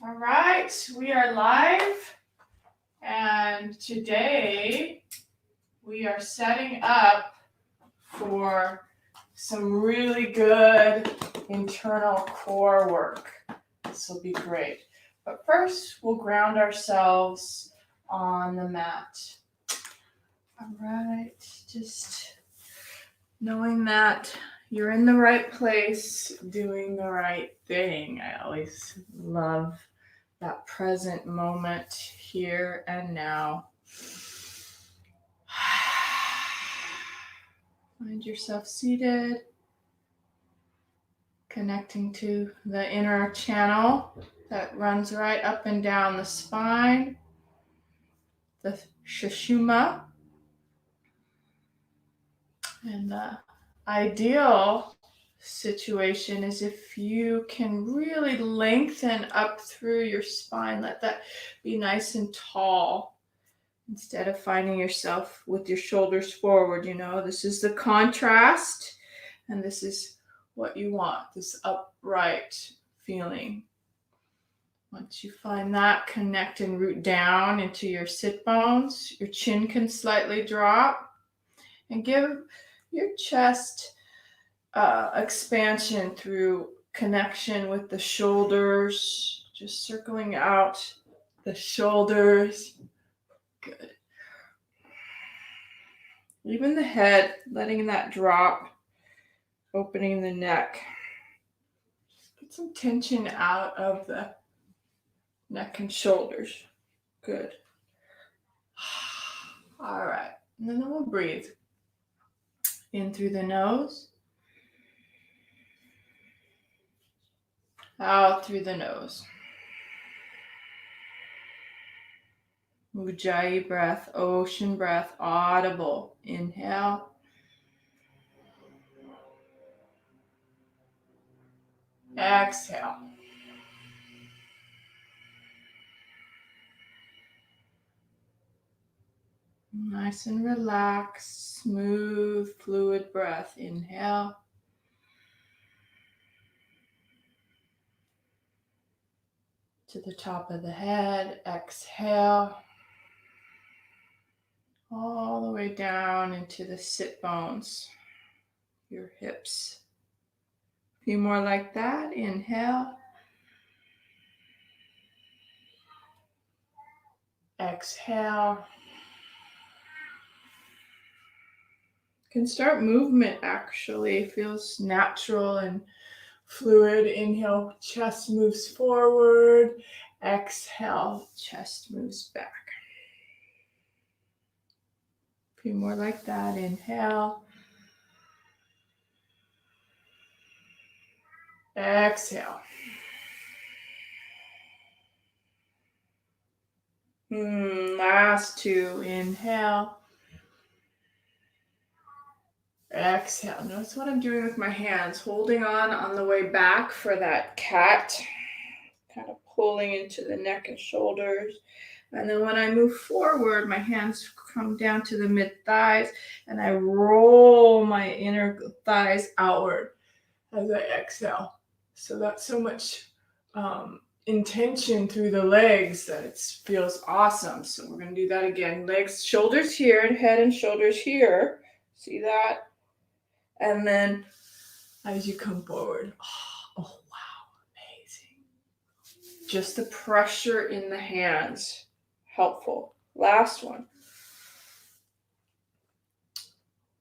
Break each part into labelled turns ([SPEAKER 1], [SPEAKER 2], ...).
[SPEAKER 1] All right, we are live, and today we are setting up for some really good internal core work. This will be great. But first, we'll ground ourselves on the mat. All right, just knowing that you're in the right place, doing the right thing. I always love that present moment here and now. Find yourself seated, connecting to the inner channel that runs right up and down the spine, the Sushumna. And the ideal situation is if you can really lengthen up through your spine, let that be nice and tall. Instead of finding yourself with your shoulders forward, this is the contrast, and this is what you want, this upright feeling. Once you find that, connect and root down into your sit bones. Your chin can slightly drop, and give your chest expansion through connection with the shoulders, just circling out the shoulders. Good. Even the head, letting that drop, opening the neck. Get some tension out of the neck and shoulders. Good. All right. And then we'll breathe. In through the nose. Out through the nose. Ujjayi breath, ocean breath, audible. Inhale. Exhale. Nice and relaxed, smooth, fluid breath. Inhale. To the top of the head. Exhale. All the way down into the sit bones, your hips. A few more like that. Inhale. Exhale. You can start movement actually. It feels natural and fluid. Inhale, chest moves forward. Exhale, chest moves back. A few more like that. Inhale. Exhale. Last two. Inhale. Exhale. Notice what I'm doing with my hands. Holding on the way back for that cat. Kind of pulling into the neck and shoulders. And then when I move forward, my hands come down to the mid-thighs and I roll my inner thighs outward as I exhale. So that's so much intention through the legs that it feels awesome. So we're going to do that again. Legs, shoulders here, and head and shoulders here. See that? And then as you come forward, oh wow, amazing. Just the pressure in the hands, helpful. Last one.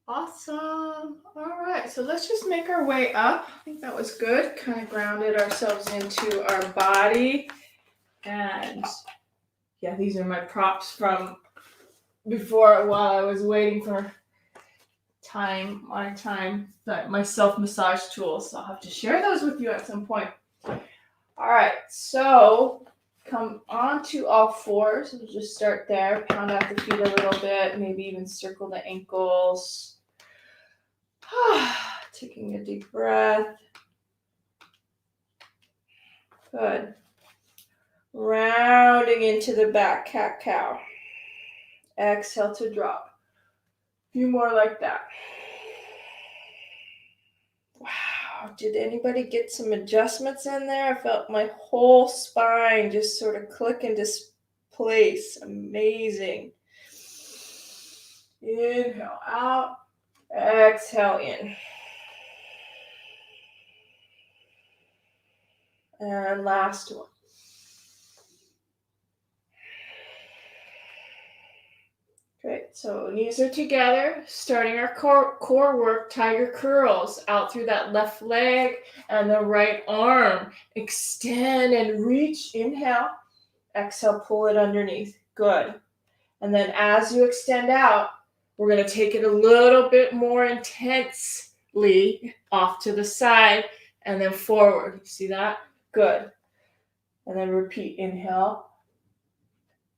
[SPEAKER 1] Awesome. All right, so let's just make our way up. I think that was good. Kind of grounded ourselves into our body. And yeah, these are my props from before while I was waiting for my self-massage tools. So I'll have to share those with you at some point. All right, so come onto all fours. We'll just start there. Pound out the feet a little bit. Maybe even circle the ankles. Taking a deep breath. Good. Rounding into the back, cat-cow. Exhale to drop. A few more like that. Wow, Did anybody get some adjustments in there? I felt my whole spine just sort of click into place. Amazing. Inhale out, exhale in. And last one. Great, so knees are together, starting our core work, tiger curls out through that left leg and the right arm. Extend and reach, inhale, exhale, pull it underneath, good. And then as you extend out, we're gonna take it a little bit more intensely off to the side and then forward, see that? Good. And then repeat, inhale,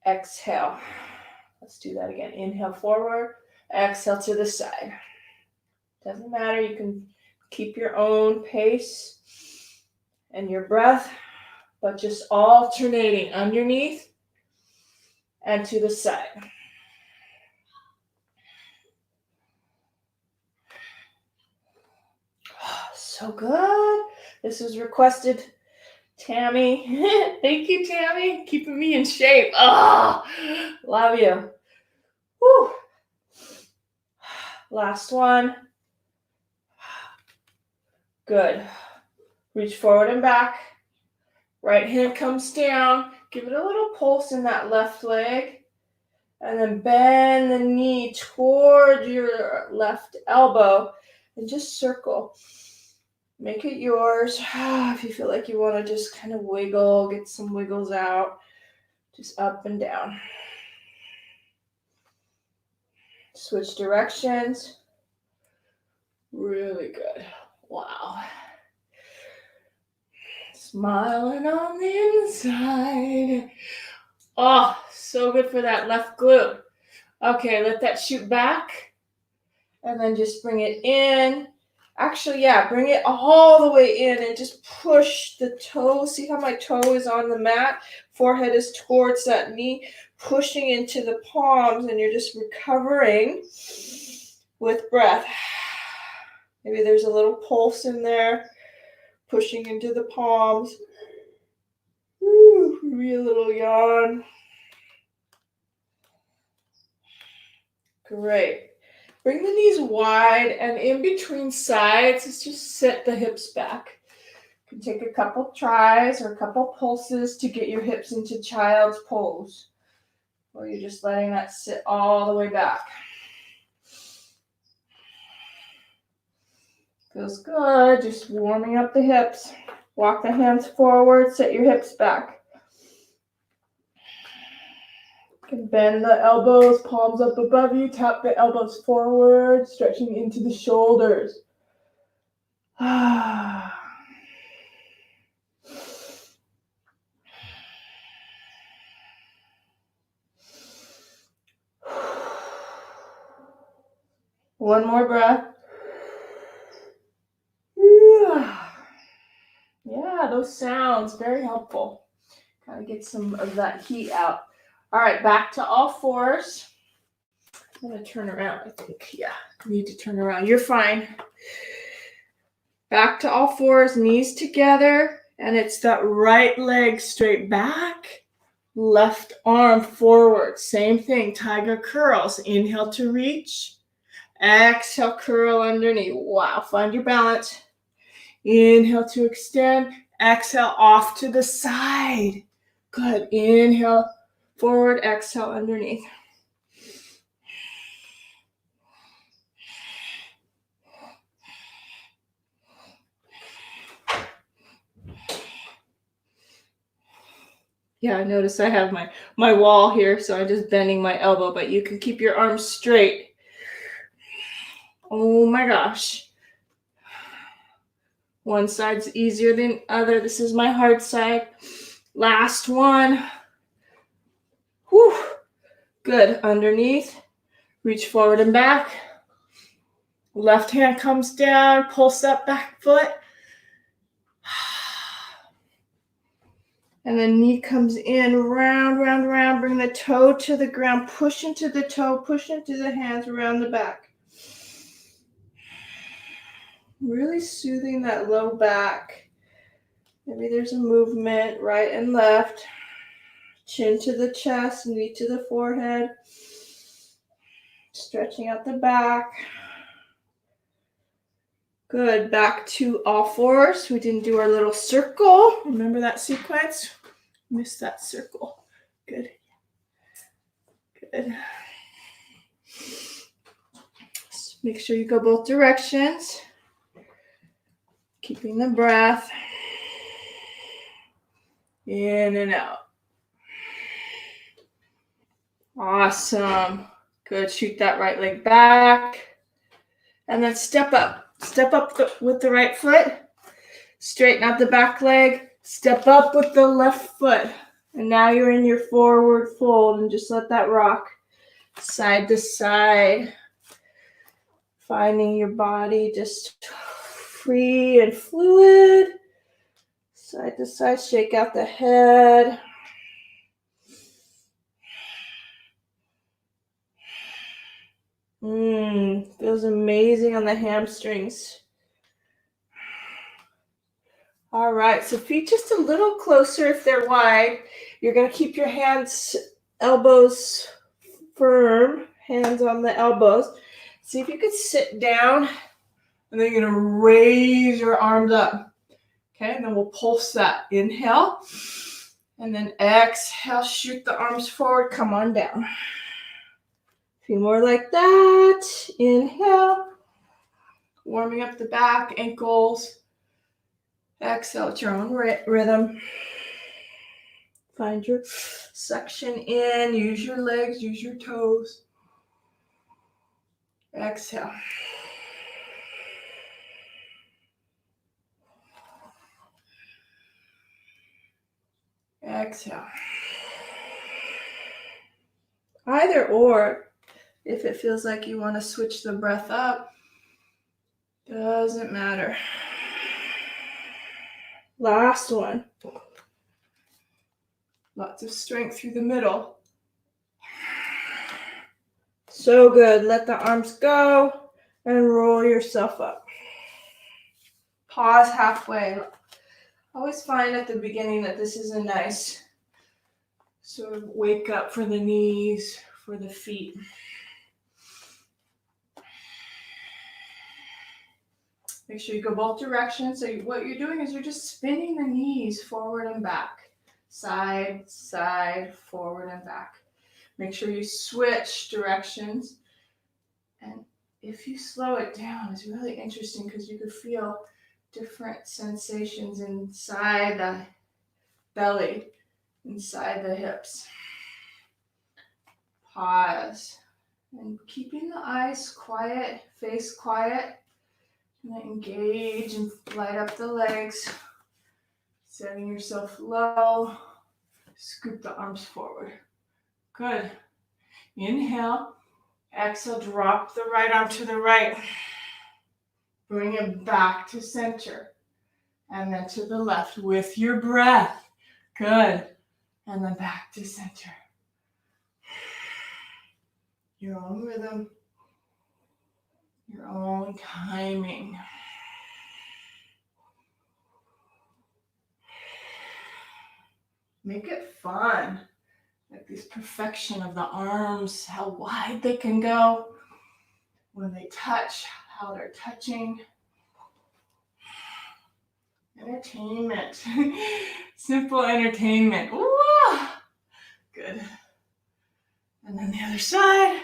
[SPEAKER 1] exhale. Let's do that again. Inhale forward, exhale to the side. Doesn't matter, you can keep your own pace and your breath, but just alternating underneath and to the side. So good. This was requested, Tammy. Thank you, Tammy. Keeping me in shape. Oh, love you. Whew. Last one. Good. Reach forward and back. Right hand comes down. Give it a little pulse in that left leg. And then bend the knee toward your left elbow and just circle. Make it yours. If you feel like you want to just kind of wiggle, get some wiggles out, just up and down. Switch directions. Really good. Wow. Smiling on the inside. Oh, so good for that left glute. Okay, let that shoot back. And then just bring it in. Actually, yeah, bring it all the way in and just push the toe. See how my toe is on the mat? Forehead is towards that knee, pushing into the palms, and you're just recovering with breath. Maybe there's a little pulse in there, pushing into the palms. Woo, maybe a little yawn. Great. Bring the knees wide, and in between sides, let's just sit the hips back. You can take a couple tries or a couple pulses to get your hips into child's pose, or you're just letting that sit all the way back. Feels good, just warming up the hips. Walk the hands forward, set your hips back. You can bend the elbows, palms up above you, tap the elbows forward, stretching into the shoulders. One more breath. Yeah, those sounds, very helpful. Kind of get some of that heat out. All right, back to all fours. I'm going to turn around, I think. Yeah, I need to turn around. You're fine. Back to all fours, knees together, and it's that right leg straight back, left arm forward. Same thing, tiger curls. Inhale to reach. Exhale, curl underneath. Wow, find your balance. Inhale to extend. Exhale off to the side. Good. Inhale forward. Exhale underneath. Yeah, I notice I have my wall here, so I'm just bending my elbow, but you can keep your arms straight. Oh my gosh. One side's easier than other. This is my hard side. Last one. Whew. Good. Underneath. Reach forward and back. Left hand comes down. Pulse that back foot. And then knee comes in, round, round, round. Bring the toe to the ground. Push into the toe. Push into the hands around the back. Really soothing that low back. Maybe there's a movement right and left. Chin to the chest, knee to the forehead. Stretching out the back. Good. Back to all fours. We didn't do our little circle. Remember that sequence? Missed that circle. Good. Good. Make sure you go both directions. Keeping the breath. In and out. Awesome. Good. Shoot that right leg back. And then step up. Step up with the right foot. Straighten out the back leg. Step up with the left foot. And now you're in your forward fold, and just let that rock side to side. Finding your body just free and fluid. Side to side, shake out the head. Feels amazing on the hamstrings. All right, so feet just a little closer if they're wide. You're going to keep your hands, elbows firm, hands on the elbows. See if you could sit down, and then you're going to raise your arms up. Okay, and then we'll pulse that. Inhale, and then exhale, shoot the arms forward, come on down. A few more like that. Inhale, warming up the back, ankles. Exhale at your own rhythm. Find your suction in. Use your legs, use your toes. Exhale. Exhale. Either or, if it feels like you want to switch the breath up, doesn't matter. Last one. Lots of strength through the middle. So good. Let the arms go and roll yourself up. Pause halfway. Always find at the beginning that this is a nice sort of wake up for the knees, for the feet. Make sure you go both directions. So what you're doing is you're just spinning the knees forward and back. Side, side, forward and back. Make sure you switch directions. And if you slow it down, it's really interesting because you could feel different sensations inside the belly, inside the hips. Pause. And keeping the eyes quiet, face quiet. And engage and light up the legs. Setting yourself low. Scoop the arms forward. Good. Inhale. Exhale, drop the right arm to the right. Bring it back to center. And then to the left with your breath. Good. And then back to center. Your own rhythm. Your own timing. Make it fun. Like this perfection of the arms, how wide they can go. When they touch, how they're touching. Entertainment. Simple entertainment. Ooh. Good. And then the other side.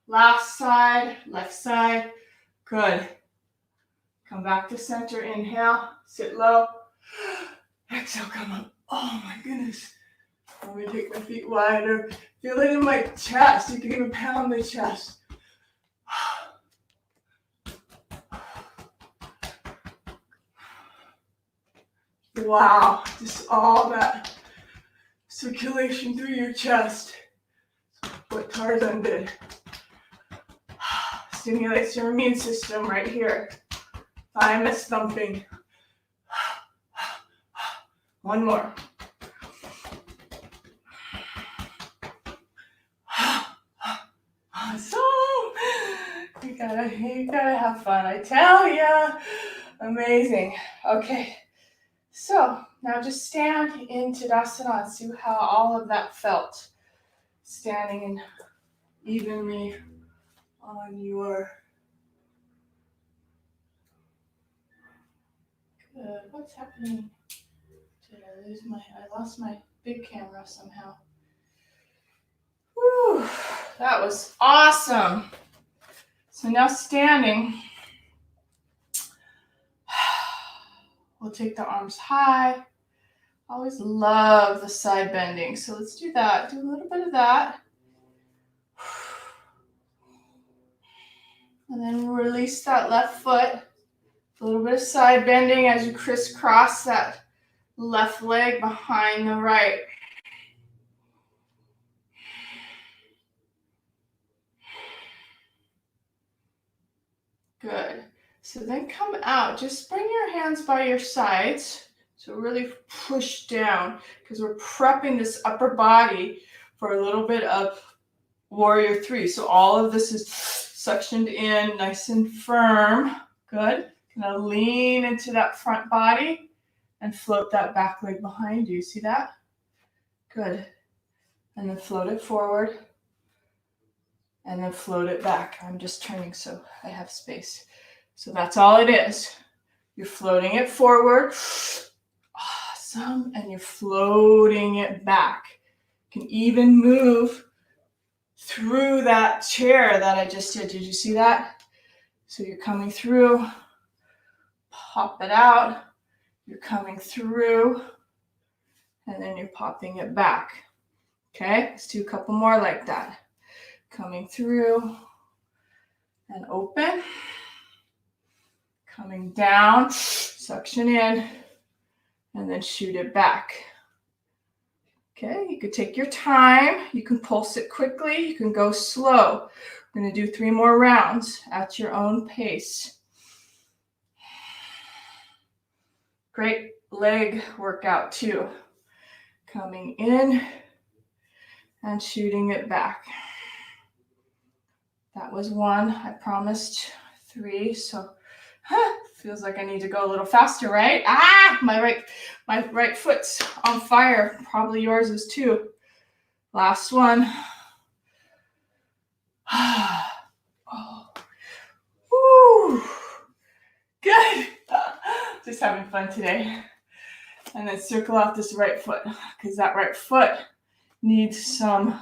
[SPEAKER 1] Last side, left side. Good. Come back to center. Inhale. Sit low. Exhale, come up. Oh my goodness. Let me take my feet wider. Feel it in my chest. You can even pound the chest. Wow. Just all that circulation through your chest. What Tarzan did. Stimulates your immune system right here. Thymus thumping. One more. Awesome. You got You gotta have fun, I tell ya. Amazing. Okay, so now just stand in Tadasana and see how all of that felt. Standing in evenly on your. Good. What's happening? I lost my big camera somehow. Whew, that was awesome. So now standing, we'll take the arms high. Always love the side bending. So let's do that. Do a little bit of that. And then release that left foot. A little bit of side bending as you crisscross that left leg behind the right. Good. So then come out. Just bring your hands by your sides. So really push down because we're prepping this upper body for a little bit of warrior three. So all of this is suctioned in nice and firm. Good. Now lean into that front body and float that back leg behind you. See that? Good. And then float it forward. And then float it back. I'm just turning so I have space. So that's all it is. You're floating it forward. Awesome. And you're floating it back. You can even move through that chair that I just did. Did you see that? So you're coming through. Pop it out. You're coming through. And then you're popping it back. Okay? Let's do a couple more like that. Coming through and open. Coming down, suction in, and then shoot it back. Okay, you could take your time. You can pulse it quickly. You can go slow. We're going to do 3 more rounds at your own pace. Great leg workout too. Coming in and shooting it back. That was 1. I promised 3, so feels like I need to go a little faster, right? My right foot's on fire. Probably yours is too. Last one. Oh. Woo. Good. Just having fun today. And then circle out this right foot because that right foot needs some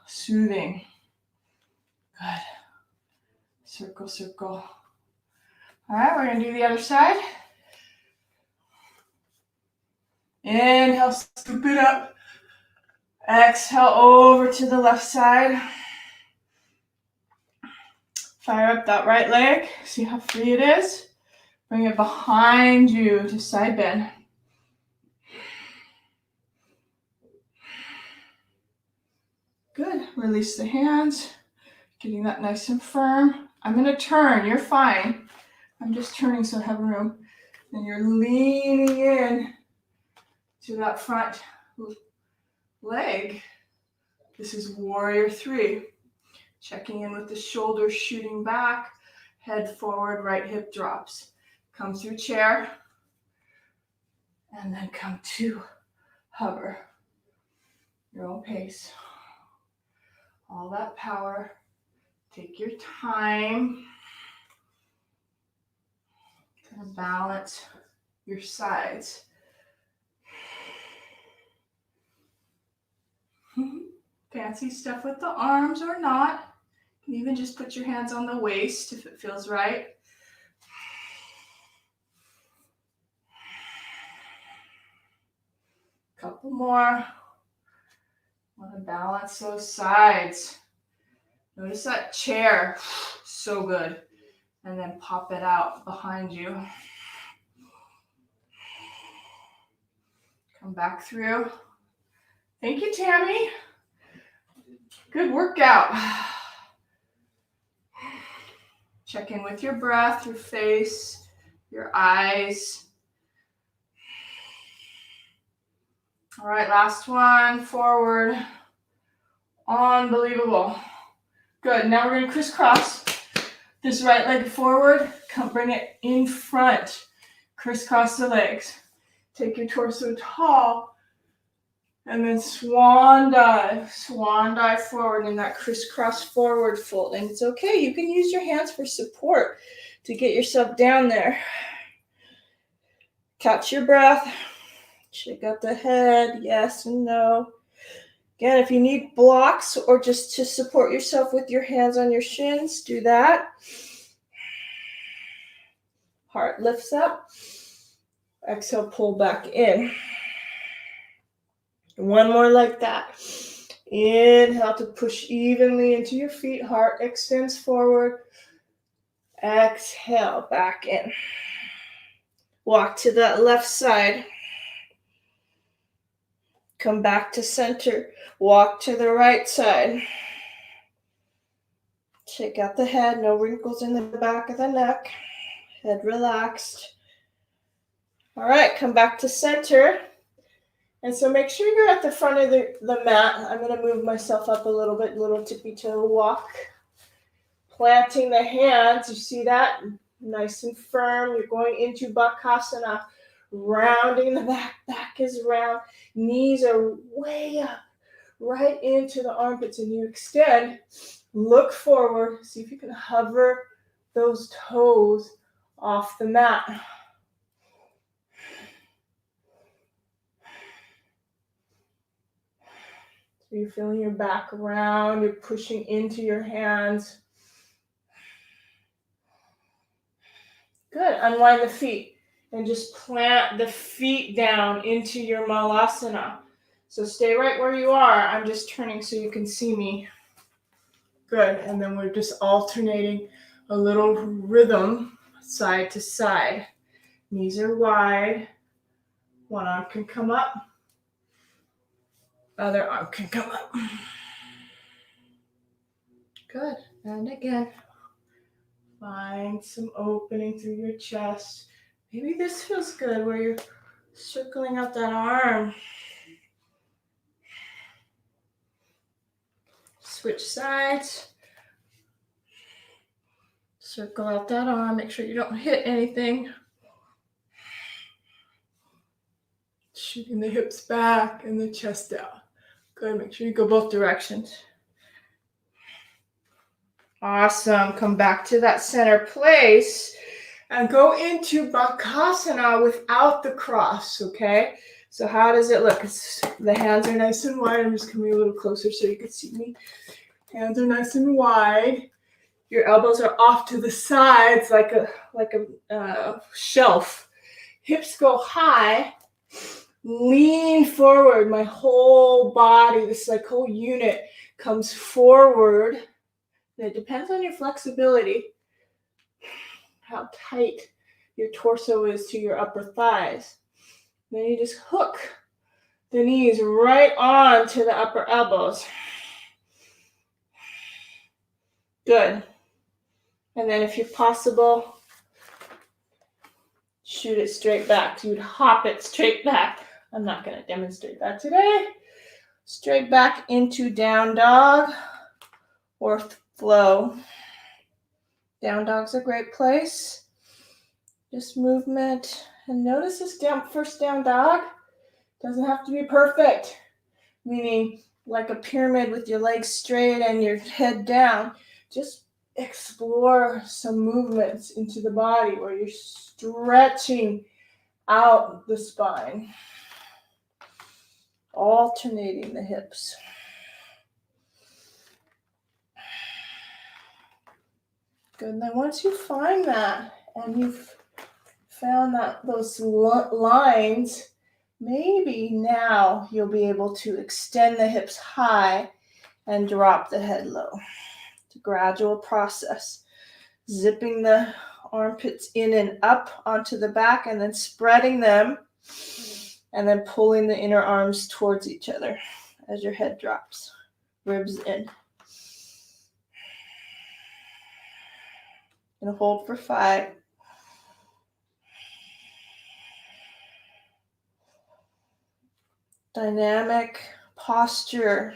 [SPEAKER 1] soothing. Good. Circle, circle. All right, we're going to do the other side. Inhale, scoop it up. Exhale over to the left side. Fire up that right leg. See how free it is? Bring it behind you to side bend. Good. Release the hands. Getting that nice and firm. I'm going to turn. You're fine. I'm just turning so I have room. And you're leaning in to that front leg. This is warrior 3. Checking in with the shoulders shooting back. Head forward, right hip drops. Come through chair. And then come to hover. Your own pace. All that power. Take your time. Kind of balance your sides. Fancy stuff with the arms or not. You can even just put your hands on the waist if it feels right. Couple more. Want to balance those sides. Notice that chair. So good. And then pop it out behind you. Come back through. Thank you, Tammy. Good workout. Check in with your breath, your face, your eyes. All right, last one. Forward. Unbelievable. Good. Now we're going to crisscross this right leg forward. Come bring it in front. Crisscross the legs. Take your torso tall. And then swan dive forward in that crisscross forward fold. And it's okay, you can use your hands for support to get yourself down there. Catch your breath, shake out the head, yes and no. Again, if you need blocks or just to support yourself with your hands on your shins, do that. Heart lifts up. Exhale, pull back in. One more like that. Inhale to push evenly into your feet. Heart extends forward. Exhale, back in. Walk to that left side. Come back to center. Walk to the right side. Shake out the head. No wrinkles in the back of the neck. Head relaxed. All right, come back to center. And so make sure you're at the front of the mat. I'm going to move myself up a little bit, little tippy toe walk. Planting the hands, you see that? Nice and firm. You're going into Bakasana. Rounding the back. Back is round. Knees are way up. Right into the armpits. And you extend. Look forward. See if you can hover those toes off the mat. So you're feeling your back round. You're pushing into your hands. Good. Unwind the feet and just plant the feet down into your Malasana. So stay right where you are. I'm just turning so you can see me. Good. And then we're just alternating a little rhythm side to side. Knees are wide. One arm can come up. Other arm can come up. Good. And again. Find some opening through your chest. Maybe this feels good where you're circling out that arm. Switch sides. Circle out that arm. Make sure you don't hit anything. Shooting the hips back and the chest out. Good. Make sure you go both directions. Awesome. Come back to that center place and go into Bakasana without the cross, okay? So how does it look? The hands are nice and wide. I'm just coming a little closer so you can see me. Hands are nice and wide. Your elbows are off to the sides like a shelf. Hips go high. Lean forward. My whole body, this like whole unit comes forward. And it depends on your flexibility, how tight your torso is to your upper thighs. Then you just hook the knees right on to the upper elbows. Good. And then if you're possible, shoot it straight back. So you would hop it straight back. I'm not going to demonstrate that today. Straight back into down dog or flow. Down dog's a great place. Just movement. And notice this first down dog doesn't have to be perfect. Meaning like a pyramid with your legs straight and your head down. Just explore some movements into the body where you're stretching out the spine. Alternating the hips. Good. And then once you find that and you've found that those lines, maybe now you'll be able to extend the hips high and drop the head low. It's a gradual process. Zipping the armpits in and up onto the back and then spreading them and then pulling the inner arms towards each other as your head drops. Ribs in. And hold for 5. Dynamic posture.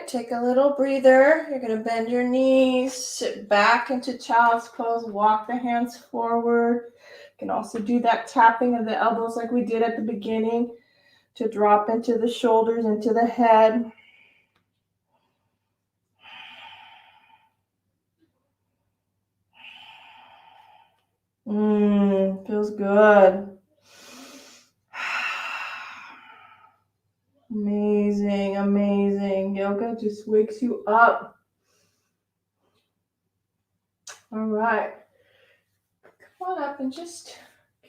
[SPEAKER 1] right, take a little breather. You're going to bend your knees, sit back into child's pose, walk the hands forward. You can also do that tapping of the elbows like we did at the beginning to drop into the shoulders, into the head. Feels good. Amazing, amazing. Yoga just wakes you up. All right. Come on up and just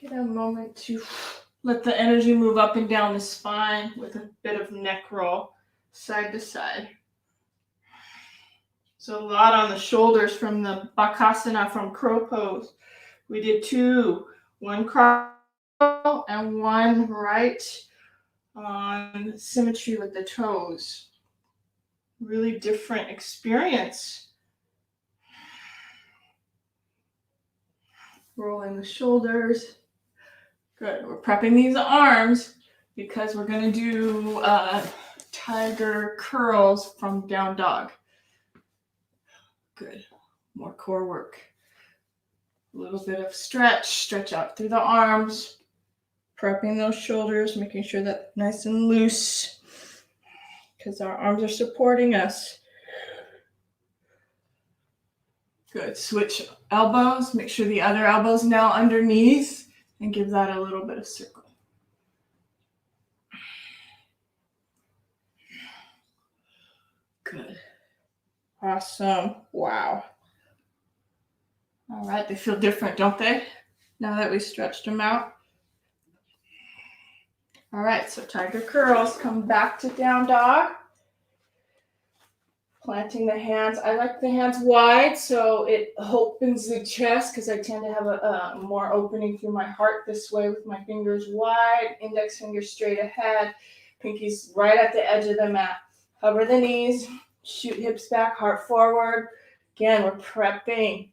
[SPEAKER 1] get a moment to let the energy move up and down the spine with a bit of neck roll, side to side. So a lot on the shoulders from the Bakasana, from crow pose. We did 2, one cross and one right on symmetry with the toes. Really different experience. Rolling the shoulders. Good. We're prepping these arms because we're going to do tiger curls from down dog. Good. More core work. A little bit of stretch out through the arms, prepping those shoulders, making sure that nice and loose because our arms are supporting us. Good. Switch elbows. Make sure the other elbow's now underneath and give that a little bit of circle. Good. Awesome. Wow. All right. They feel different, don't they? Now that we stretched them out. All right. So tiger curls. Come back to down dog. Planting the hands. I like the hands wide so it opens the chest because I tend to have a more opening through my heart this way with my fingers wide, index finger straight ahead, pinkies right at the edge of the mat. Hover the knees, shoot hips back, heart forward. Again, we're prepping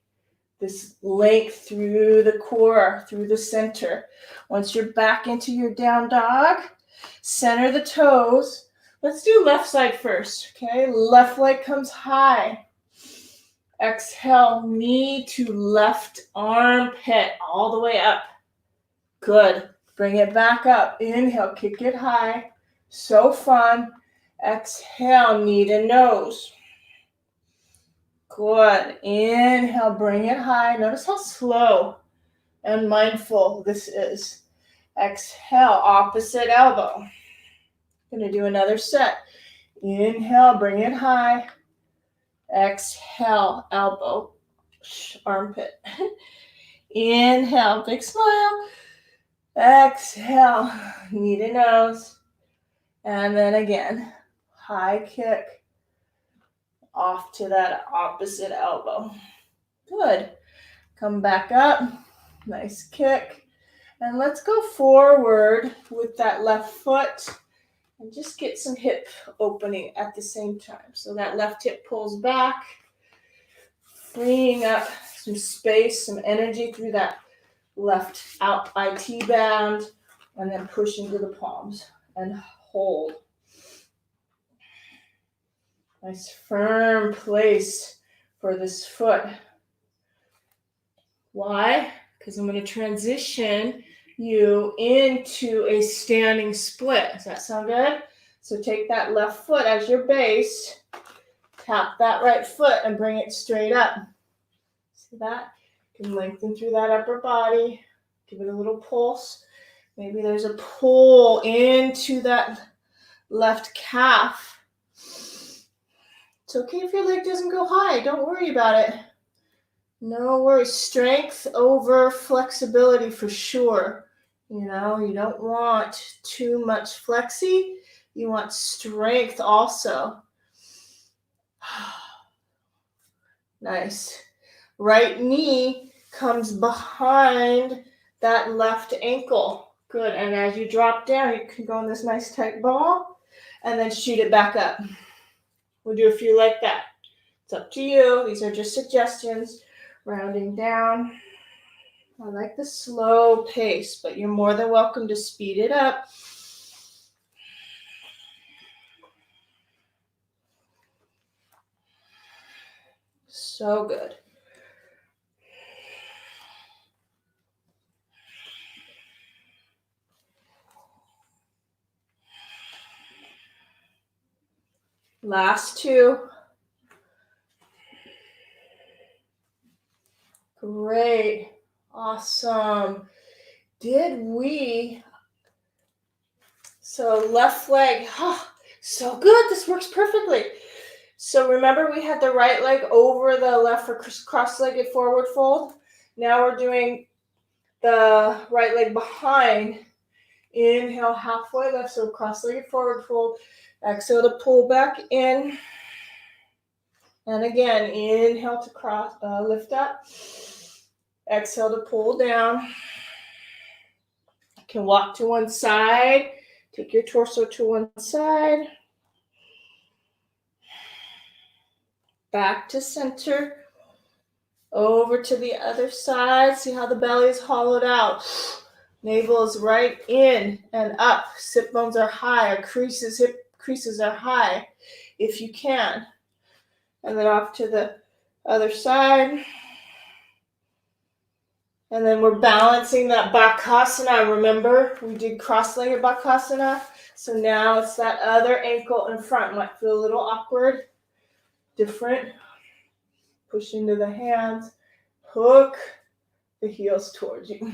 [SPEAKER 1] this length through the core, through the center. Once you're back into your down dog, center the toes. Let's do left side first, okay? Left leg comes high. Exhale, knee to left armpit, all the way up. Good. Bring it back up. Inhale, kick it high. So fun. Exhale, knee to nose. Good. Inhale, bring it high. Notice how slow and mindful this is. Exhale, opposite elbow. Going to do another set. Inhale, bring it high. Exhale, elbow, armpit. Inhale, big smile. Exhale, knee to nose. And then again, high kick off to that opposite elbow. Good. Come back up. Nice kick. And let's go forward with that left foot. And just get some hip opening at the same time. So that left hip pulls back, freeing up some space, some energy through that left out IT band, and then push into the palms and hold. Nice firm place for this foot. Why? Because I'm going to transition you into a standing split. Does that sound good? So take that left foot as your base, tap that right foot and bring it straight up. See that? You can lengthen through that upper body, give it a little pulse. Maybe there's a pull into that left calf. It's okay if your leg doesn't go high. Don't worry about it. No worries. Strength over flexibility for sure. You know, you don't want too much flexi. You want strength also. Nice. Right knee comes behind that left ankle. Good. And as you drop down, you can go in this nice tight ball and then shoot it back up. We'll do a few like that. It's up to you. These are just suggestions. Rounding down. I like the slow pace, but you're more than welcome to speed it up. So good. Last two. Great. Awesome. So left leg, so good. This works perfectly. So remember we had the right leg over the left for cross-legged forward fold. Now we're doing the right leg behind. Inhale, halfway lift, so cross-legged forward fold. Exhale to pull back in. And again, inhale to lift up. Exhale to pull down. You can walk to one side. Take your torso to one side. Back to center. Over to the other side. See how the belly is hollowed out. Navel is right in and up. Sit bones are high. Hip creases are high if you can. And then off to the other side. And then we're balancing that Bakasana. Remember, we did cross-legged Bakasana. So now it's that other ankle in front. Might feel a little awkward. Different. Push into the hands. Hook the heels towards you.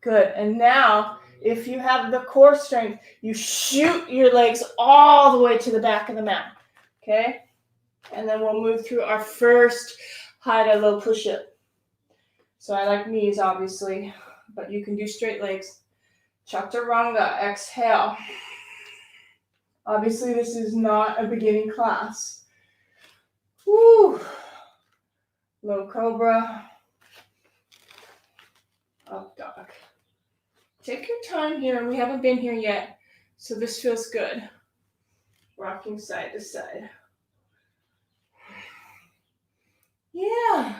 [SPEAKER 1] Good. And now, if you have the core strength, you shoot your legs all the way to the back of the mat. Okay? And then we'll move through our first high to low push-up. So I like knees, obviously, but you can do straight legs. Chaturanga, exhale. Obviously, this is not a beginning class. Woo. Low cobra. Up dog. Take your time here. We haven't been here yet, so this feels good. Rocking side to side. Yeah.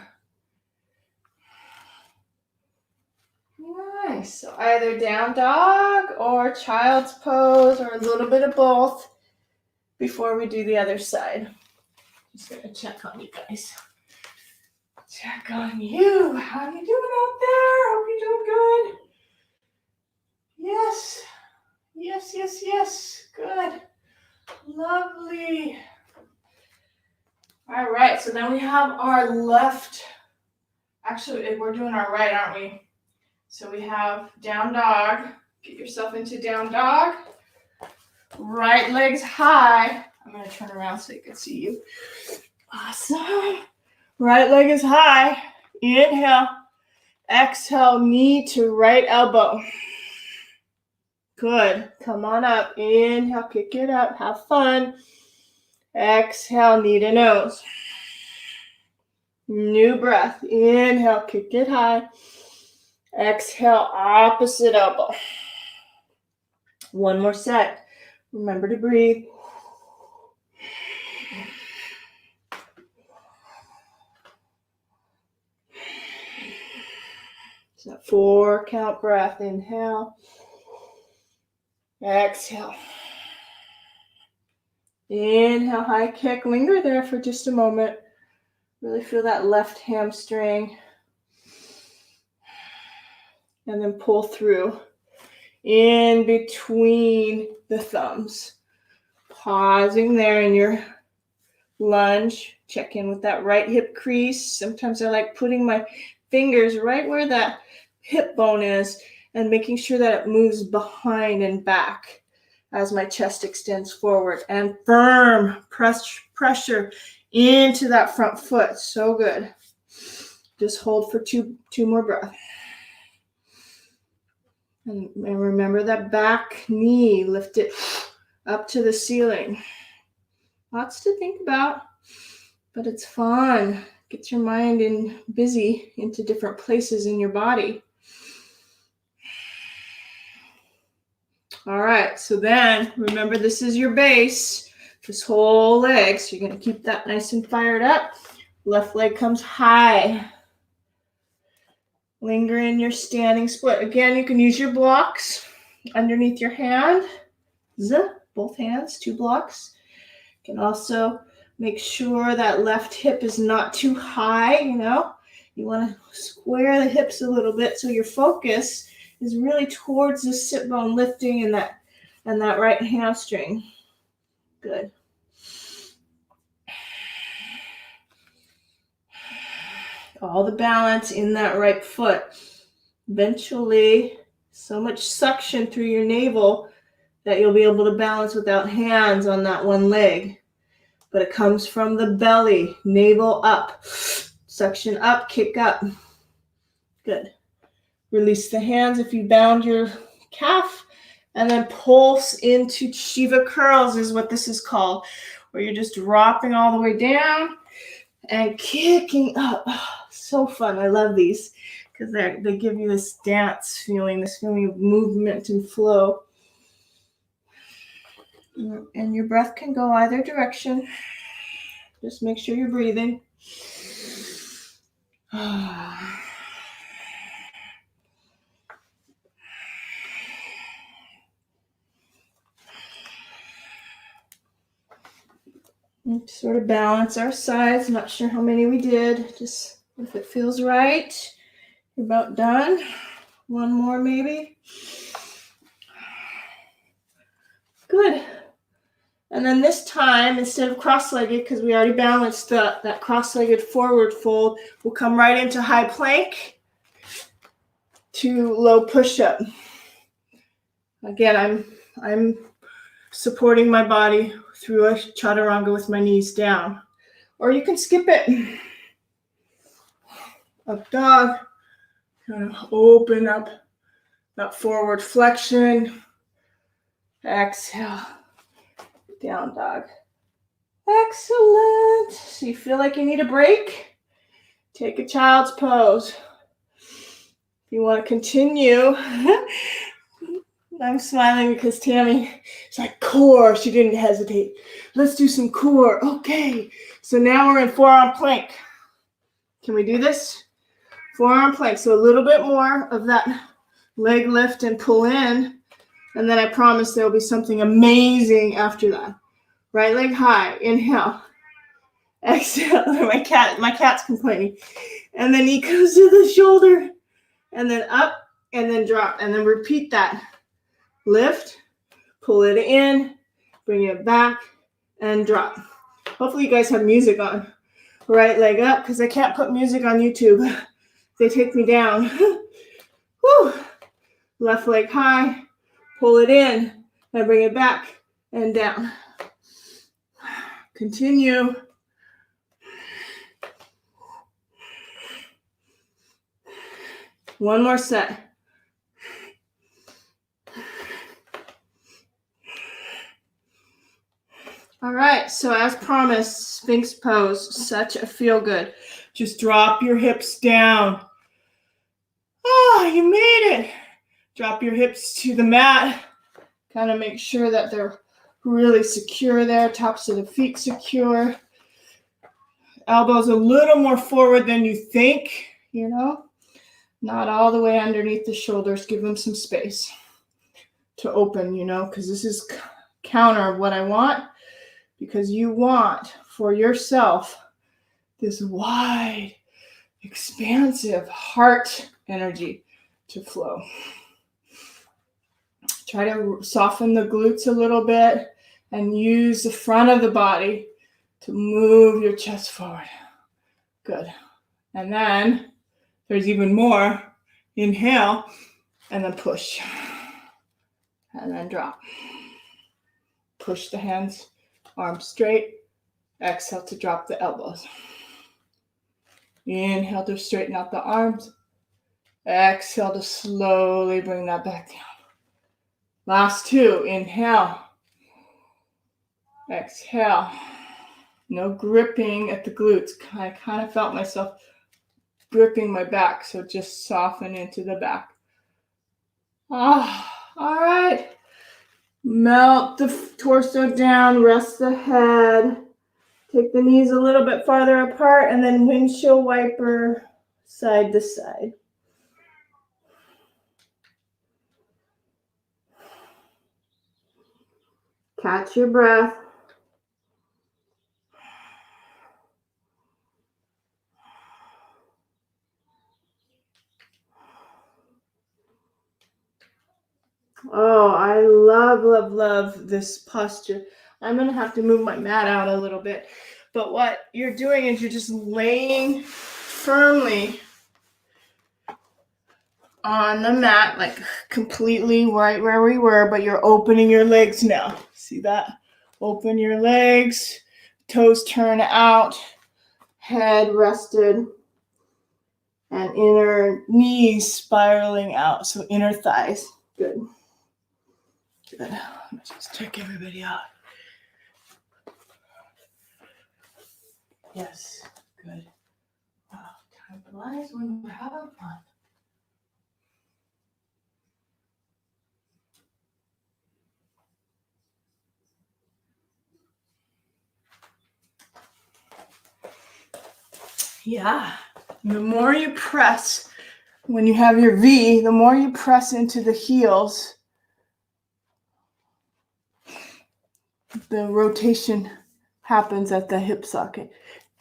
[SPEAKER 1] Nice. So either down dog or child's pose or a little bit of both before we do the other side. Just gonna check on you guys. Check on you. How you doing out there? Hope you're doing good. Yes. Yes, yes, yes. Good. Lovely. All right, so then we have our left. Actually, we're doing our right, aren't we? So we have down dog. Get yourself into down dog. Right leg's high. I'm going to turn around so you can see you. Awesome. Right leg is high. Inhale. Exhale, knee to right elbow. Good. Come on up. Inhale, kick it up. Have fun. Exhale, knee to nose. New breath. Inhale, kick it high. Exhale, opposite elbow. One more set. Remember to breathe. So 4 count breath. Inhale. Exhale. Inhale, high kick. Linger there for just a moment. Really feel that left hamstring. And then pull through in between the thumbs. Pausing there in your lunge. Check in with that right hip crease. Sometimes I like putting my fingers right where that hip bone is and making sure that it moves behind and back as my chest extends forward. And firm pressure into that front foot. So good. Just hold for two more breaths. And remember that back knee. Lift it up to the ceiling. Lots to think about, but it's fun. Get your mind busy into different places in your body. All right, so then remember this is your base, this whole leg. So you're going to keep that nice and fired up. Left leg comes high. Linger in your standing split. Again, you can use your blocks. underneath your hand. Both hands, 2 blocks. You can also make sure that left hip is not too high, you know. You want to square the hips a little bit so your focus is really towards the sit bone lifting and that right hamstring. Good. All the balance in that right foot. Eventually, so much suction through your navel that you'll be able to balance without hands on that one leg. But it comes from the belly, navel up, suction up, kick up. Good. Release the hands if you bound your calf, and then pulse into Shiva curls is what this is called, where you're just dropping all the way down and kicking up. So fun. I love these because they give you this dance feeling, this feeling of movement and flow. And your breath can go either direction. Just make sure you're breathing. And sort of balance our sides. Not sure how many we did. Just if it feels right. You're about done. One more maybe. Good. And then this time, instead of cross-legged, because we already balanced that cross-legged forward fold, we'll come right into high plank to low push-up. Again, I'm supporting my body through a chaturanga with my knees down. Or you can skip it. Up dog. Kind of open up that forward flexion. Exhale. Down dog. Excellent. So you feel like you need a break? Take a child's pose. If you want to continue, I'm smiling because Tammy is like, core. She didn't hesitate. Let's do some core. Okay. So now we're in forearm plank. Can we do this? Forearm plank. So a little bit more of that leg lift and pull in. And then I promise there'll be something amazing after that. Right leg high. Inhale. Exhale. My cat's complaining. And then he goes to the shoulder. And then up. And then drop. And then repeat that. Lift. Pull it in. Bring it back. And drop. Hopefully you guys have music on. Right leg up. Because I can't put music on YouTube. They take me down. Woo. Left leg high. Pull it in and bring it back and down. Continue. One more set. All right, so as promised, Sphinx pose, such a feel good. Just drop your hips down. Oh, you made it. Drop your hips to the mat. Kind of make sure that they're really secure there. Tops of the feet secure. Elbows a little more forward than you think, you know. Not all the way underneath the shoulders. Give them some space to open, you know, because this is counter of what I want. Because you want for yourself this wide, expansive heart energy to flow. Try to soften the glutes a little bit and use the front of the body to move your chest forward. Good. And then there's even more. Inhale and then push. And then drop. Push the hands, arms straight. Exhale to drop the elbows. Inhale to straighten out the arms. Exhale to slowly bring that back down. Last two. Inhale. Exhale. No gripping at the glutes. I kind of felt myself gripping my back, so just soften into the back. All right. Melt the torso down, rest the head. Take the knees a little bit farther apart, and then windshield wiper side to side. Catch your breath. Oh, I love, love, love this posture. I'm going to have to move my mat out a little bit. But what you're doing is you're just laying firmly on the mat, like completely right where we were, but you're opening your legs now. See that? Open your legs, toes turn out, head rested, and inner knees spiraling out. So inner thighs. Good. Good. Let's just check everybody out. Yes. Good. Wow. Time flies when we're having fun. Yeah. The more you press, when you have your V, the more you press into the heels, the rotation happens at the hip socket.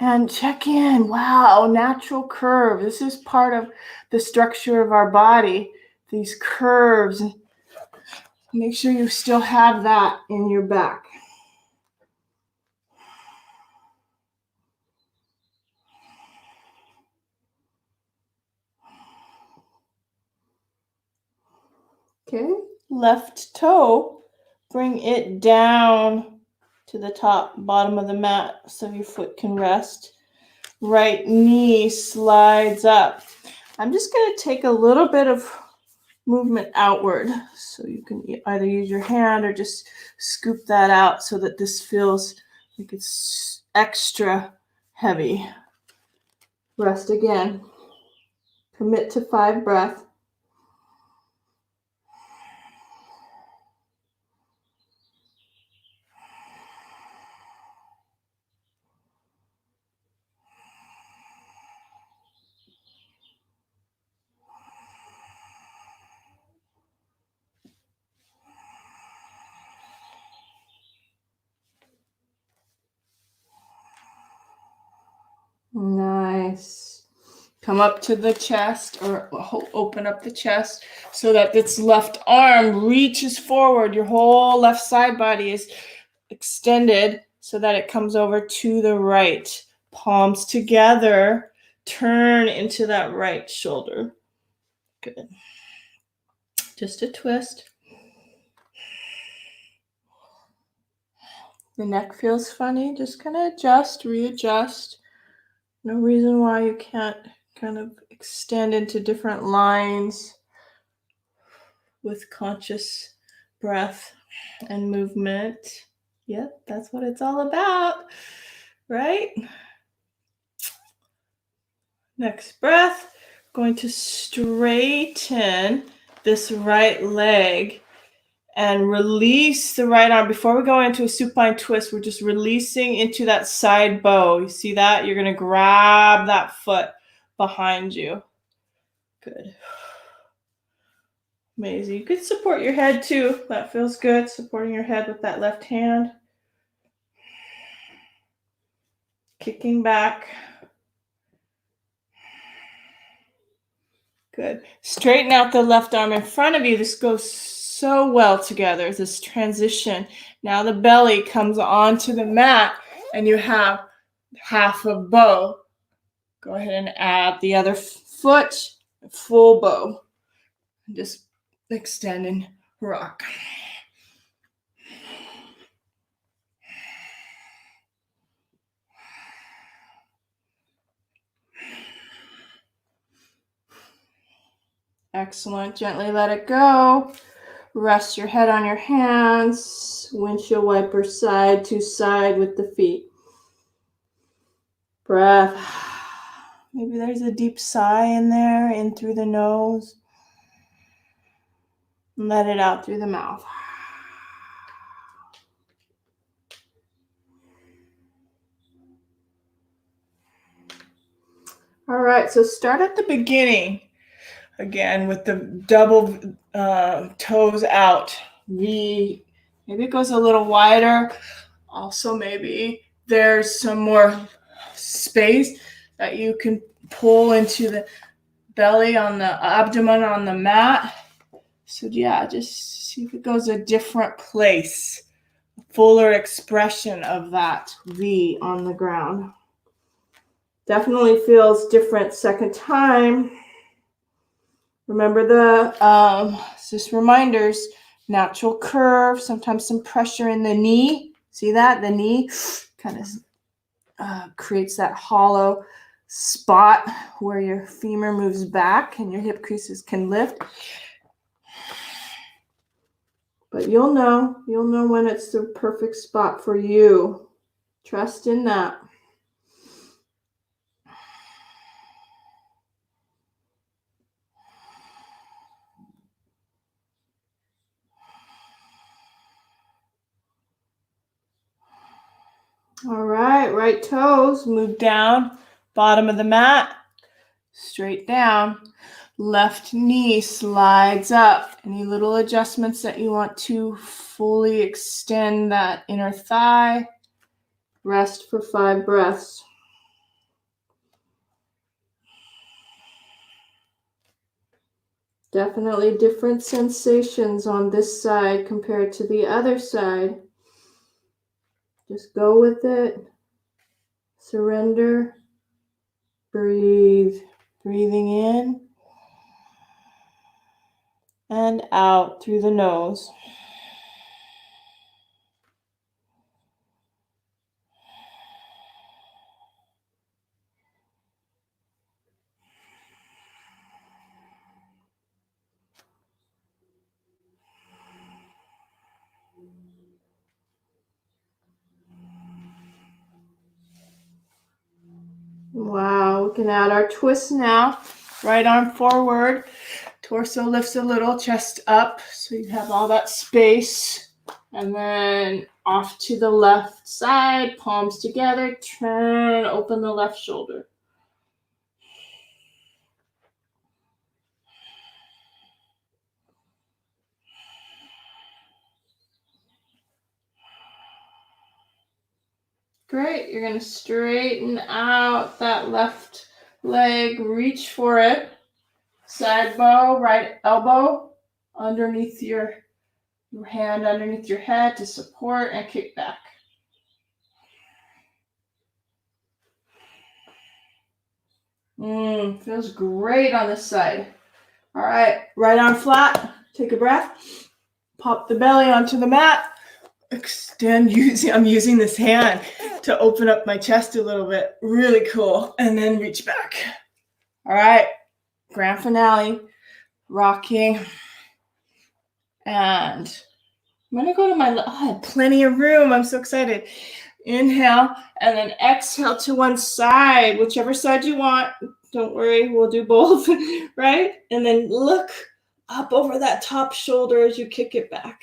[SPEAKER 1] And check in. Wow, natural curve. This is part of the structure of our body. These curves. Make sure you still have that in your back. Okay, left toe, bring it down to the top, bottom of the mat so your foot can rest. Right knee slides up. I'm just going to take a little bit of movement outward. So you can either use your hand or just scoop that out so that this feels like it's extra heavy. Rest again. Commit to 5 breaths. Nice. Come up to the chest or open up the chest so that this left arm reaches forward. Your whole left side body is extended so that it comes over to the right. Palms together. Turn into that right shoulder. Good. Just a twist. The neck feels funny. Just kind of adjust, readjust. No reason why you can't kind of extend into different lines with conscious breath and movement. Yep, that's what it's all about, right? Next breath, going to straighten this right leg and release the right arm. Before we go into a supine twist, we're just releasing into that side bow. You see that? You're going to grab that foot behind you. Good. Amazing. You could support your head too. That feels good. Supporting your head with that left hand. Kicking back. Good. Straighten out the left arm in front of you. This goes so well together, this transition. Now the belly comes onto the mat and you have half a bow. Go ahead and add the other foot, full bow. And just extend and rock. Excellent. Gently let it go. Rest your head on your hands. Windshield wiper side to side with the feet. Breath. Maybe there's a deep sigh in there, in through the nose. And let it out through the mouth. All right, so start at the beginning. Again, with the double toes out. V Maybe it goes a little wider. Also, maybe there's some more space that you can pull into the belly on the abdomen on the mat. So yeah, just see if it goes a different place. A fuller expression of that V on the ground. Definitely feels different second time. Remember just reminders, natural curve, sometimes some pressure in the knee. See that? The knee kind of creates that hollow spot where your femur moves back and your hip creases can lift. But you'll know when it's the perfect spot for you. Trust in that. All right, right toes move down, bottom of the mat, straight down. Left knee slides up. Any little adjustments that you want to fully extend that inner thigh. Rest for 5 breaths. Definitely different sensations on this side compared to the other side. Just go with it. Surrender. Breathe. Breathing in and out through the nose. Wow, we can add our twist now. Right arm forward, torso lifts a little, chest up, so you have all that space. And then off to the left side, palms together, turn, open the left shoulder. Great, you're going to straighten out that left leg, reach for it. Side bow, right elbow underneath your hand underneath your head to support and kick back. Feels great on this side. All right, right arm flat, take a breath. Pop the belly onto the mat. Extend, I'm using this hand to open up my chest a little bit. Really cool. And then reach back. All right, grand finale, rocking. And I'm gonna go to I had plenty of room. I'm so excited. Inhale, and then exhale to one side, whichever side you want. Don't worry, we'll do both, right? And then look up over that top shoulder as you kick it back.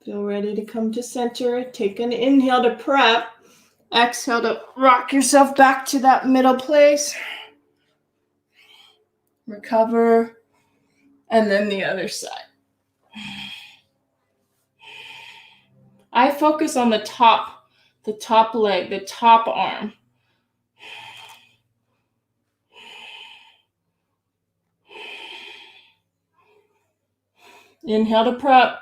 [SPEAKER 1] Feel ready to come to center. Take an inhale to prep. Exhale to rock yourself back to that middle place. Recover. And then the other side. I focus on the top leg, the top arm. Inhale to prep.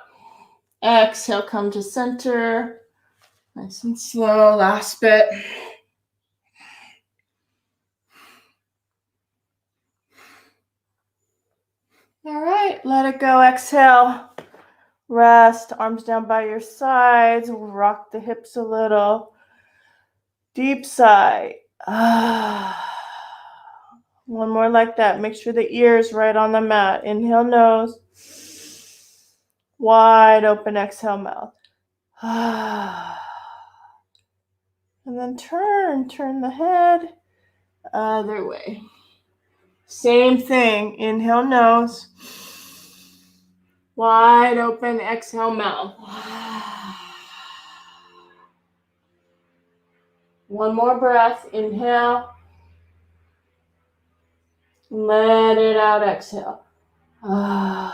[SPEAKER 1] Exhale, come to center. Nice and slow. Last bit. All right, let it go. Exhale. Rest, arms down by your sides. We'll rock the hips a little. Deep sigh. One more like that. Make sure the ear's right on the mat. Inhale, nose. Wide open, exhale, mouth. And then turn the head other way. Same thing. Inhale, nose. Wide open, exhale, mouth. One more breath. Inhale. Let it out, exhale. All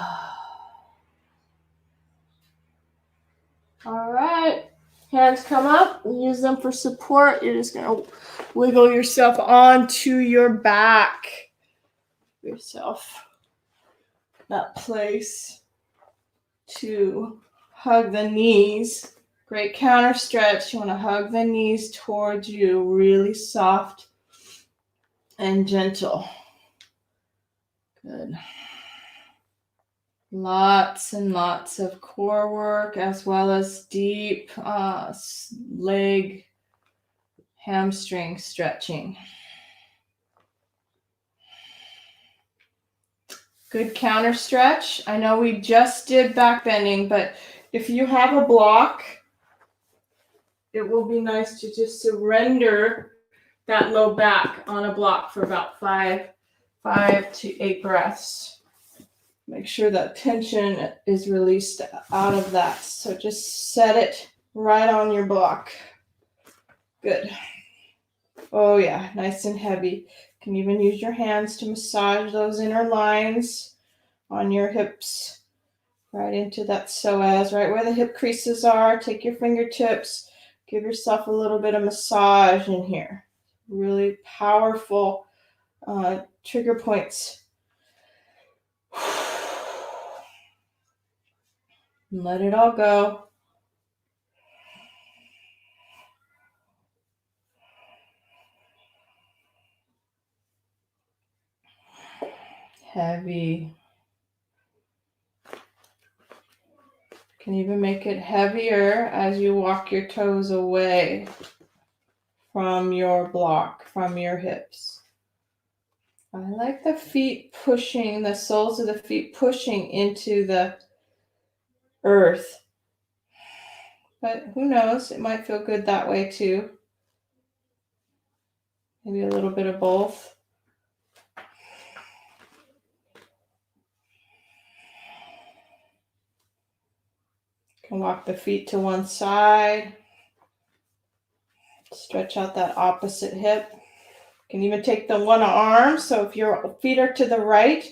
[SPEAKER 1] right. Hands come up. Use them for support. You're just going to wiggle yourself onto your back. Yourself that place to hug the knees. Great counter stretch. You want to hug the knees towards you, really soft and gentle. Good. Lots and lots of core work as well as deep leg, hamstring stretching. Good counter stretch. I know we just did back bending, but if you have a block, it will be nice to just surrender that low back on a block for about 5 to 8 breaths. Make sure that tension is released out of that. So just set it right on your block. Good. Oh yeah, nice and heavy. You can even use your hands to massage those inner lines on your hips. Right into that psoas, right where the hip creases are. Take your fingertips. Give yourself a little bit of massage in here. Really powerful trigger points. And let it all go. Heavy. Can even make it heavier as you walk your toes away from your block, from your hips. I like the feet pushing, the soles of the feet pushing into the earth. But who knows? It might feel good that way too. Maybe a little bit of both. You can walk the feet to one side. Stretch out that opposite hip. You can even take the one arm. So if your feet are to the right,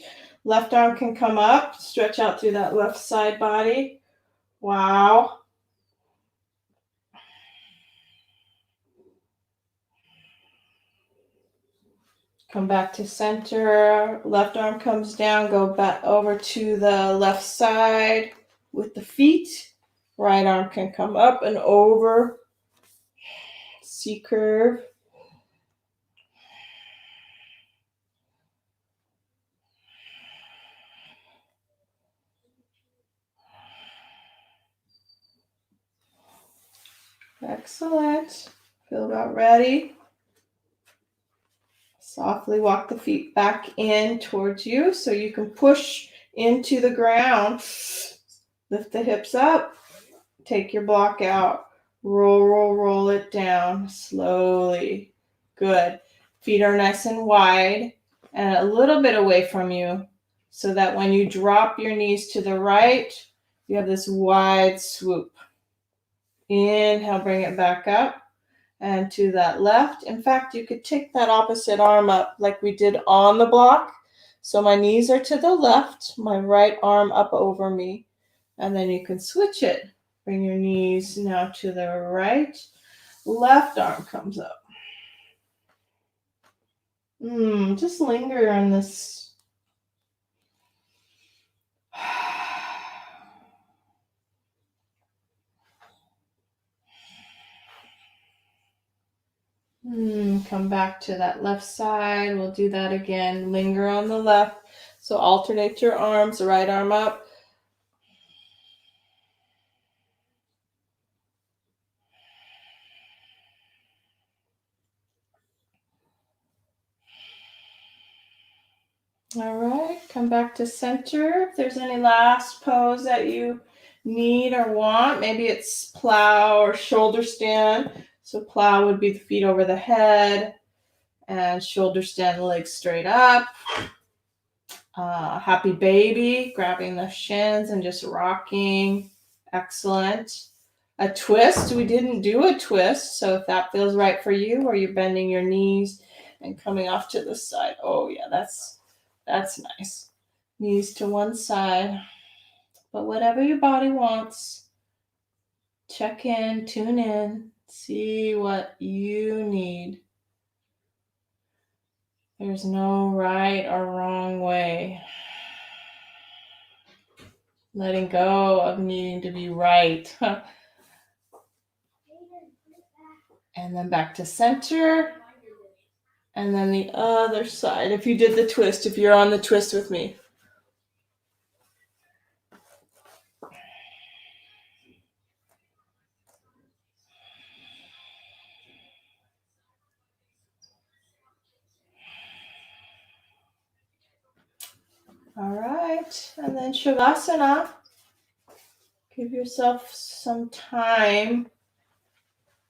[SPEAKER 1] left arm can come up. Stretch out through that left side body. Wow. Come back to center. Left arm comes down. Go back over to the left side with the feet. Right arm can come up and over. C curve. Excellent. Feel about ready. Softly walk the feet back in towards you so you can push into the ground. Lift the hips up. Take your block out. Roll, roll, roll it down slowly. Good. Feet are nice and wide and a little bit away from you so that when you drop your knees to the right, you have this wide swoop. Inhale, bring it back up. And to that left. In fact, you could take that opposite arm up like we did on the block. So my knees are to the left, my right arm up over me. And then you can switch it. Bring your knees now to the right. Left arm comes up. Just linger on this. Come back to that left side. We'll do that again. Linger on the left. So alternate your arms, right arm up. All right, come back to center. If there's any last pose that you need or want, maybe it's plow or shoulder stand. So plow would be the feet over the head and shoulder stand, the legs straight up. Happy baby, grabbing the shins and just rocking. Excellent. A twist, we didn't do a twist. So if that feels right for you, or you're bending your knees and coming off to the side. Oh yeah, that's nice. Knees to one side. But whatever your body wants, check in, tune in, see what you need. There's no right or wrong way. Letting go of needing to be right. And then back to center. And then the other side. If you did the twist, if you're on the twist with me. All right. And then Shavasana. Give yourself some time.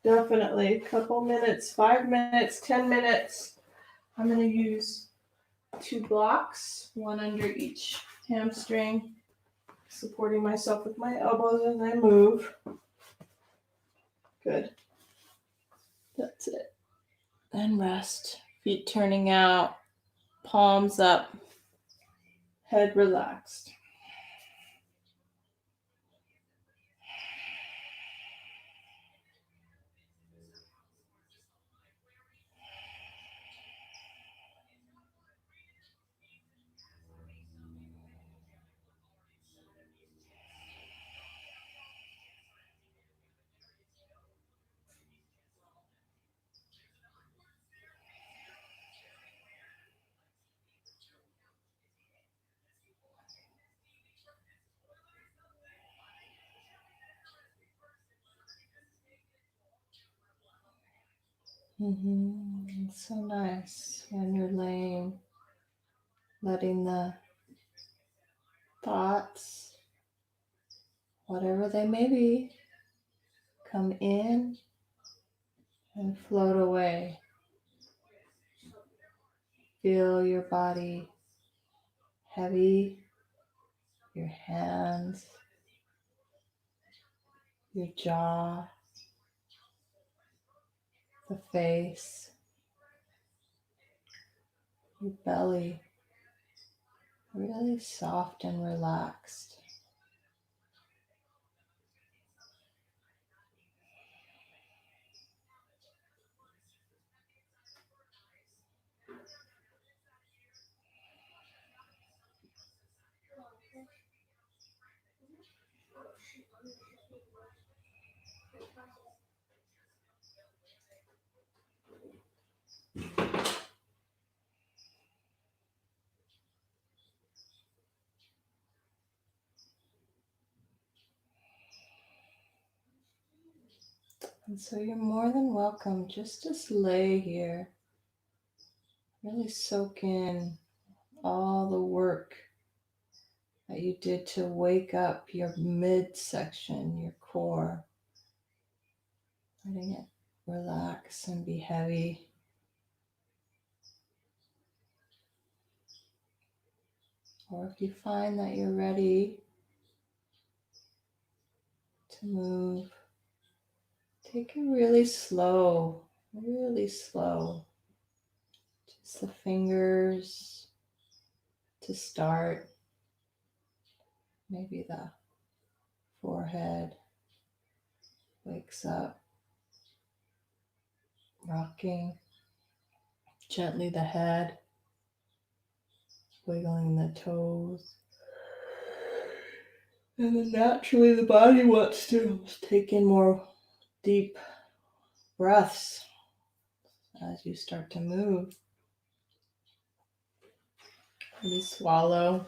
[SPEAKER 1] Definitely a couple minutes, 5 minutes, 10 minutes. I'm going to use 2 blocks, one under each hamstring, supporting myself with my elbows as I move. Good. That's it. Then rest. Feet turning out, palms up, head relaxed. It's so nice when you're laying, letting the thoughts, whatever they may be, come in and float away. Feel your body heavy, your hands, your jaw, the face, your belly, really soft and relaxed. And so you're more than welcome just to lay here, really soak in all the work that you did to wake up your midsection, your core, letting it relax and be heavy. Or if you find that you're ready to move, take it really slow, just the fingers to start, maybe the forehead wakes up, rocking gently the head, wiggling the toes. And then naturally the body wants to take in more deep breaths as you start to move. Maybe swallow.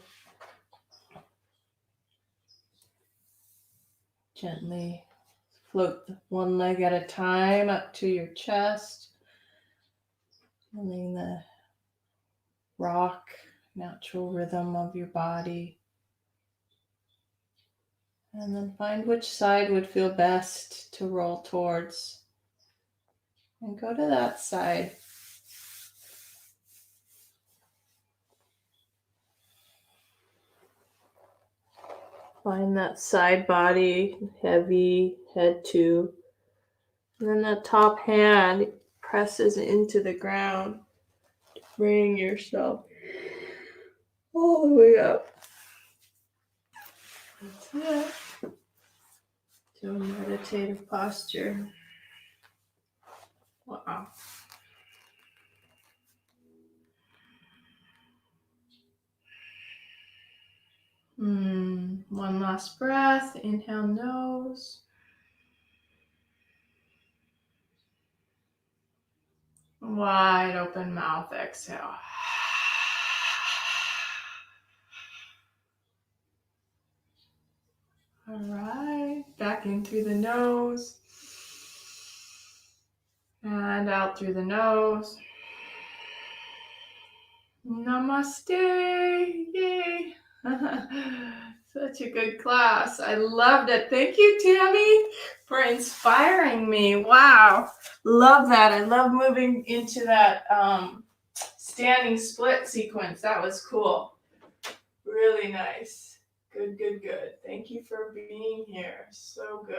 [SPEAKER 1] Gently float one leg at a time up to your chest. Feeling the rock, natural rhythm of your body. And then find which side would feel best to roll towards. And go to that side. Find that side body, heavy, head too. And then that top hand presses into the ground. Bring yourself all the way up. Yeah. To a meditative posture. Wow. One last breath. Inhale, nose. Wide open mouth, exhale. All right, back in through the nose and out through the nose. Namaste. Yay. Such a good class. I loved it. Thank you, Tammy, for inspiring me. Wow. Love that. I love moving into that standing split sequence. That was cool. Really nice. Good. Thank you for being here. So good.